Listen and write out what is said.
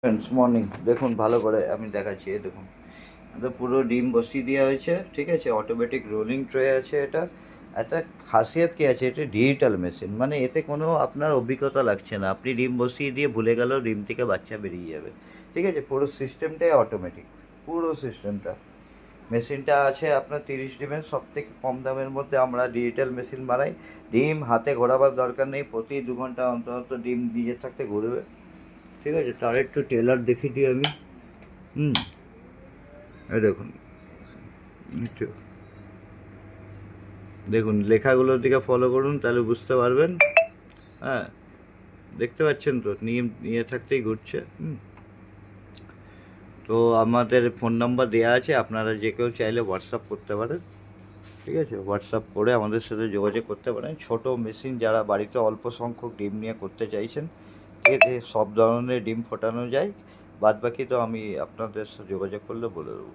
Friends morning, দেখুন ভালো করে আমি দেখাচ্ছি। এই দেখুন, এটা পুরো ডিম বসিয়ে দেওয়া হয়েছে, ঠিক আছে। অটোমেটিক রোলিং ট্রে আছে এটা। একটা খাসিয়াত কী আছে, এটা ডিজিটাল মেশিন, মানে এতে কোনো আপনার অভিজ্ঞতা লাগছে না। আপনি ডিম বসিয়ে দিয়ে ভুলে গেলেও ডিম থেকে বাচ্চা বেরিয়ে যাবে, ঠিক আছে। পুরো সিস্টেমটাই অটোমেটিক, পুরো সিস্টেমটা। মেশিনটা আছে আপনার 30 ডিমের, সব থেকে কম দামের মধ্যে আমরা ডিজিটাল মেশিন বানাই। ডিম হাতে ঘোরাবার দরকার নেই, প্রতি 2 ঘন্টা অন্তর অন্তর ডিম নিজের থাকতে ঘুরবে, ঠিক আছে। তার একটু টেলার দেখিয়ে দিই আমি। হুম, এই দেখুন, একটু দেখুন লেখাগুলোর দিকে ফলো করুন, তাহলে বুঝতে পারবেন। হ্যাঁ, দেখতে পাচ্ছেন তো, নিয়ে নিয়ে থাকতেই ঘুরছে। তো আমাদের ফোন নাম্বার দেওয়া আছে, আপনারা যে কেউ চাইলে হোয়াটসঅ্যাপ করতে পারেন, ঠিক আছে। হোয়াটসঅ্যাপ করে আমাদের সাথে যোগাযোগ করতে পারেন। ছোট মেশিন যারা বাড়িতে অল্প সংখ্যক ডিম নিয়ে করতে চাইছেন, এতে সব ধরনের ডিম ফোটানো যায়। বাদবাকি তো আমি আপনাদের সাথে যোগাযোগ করলে বলে দেবো।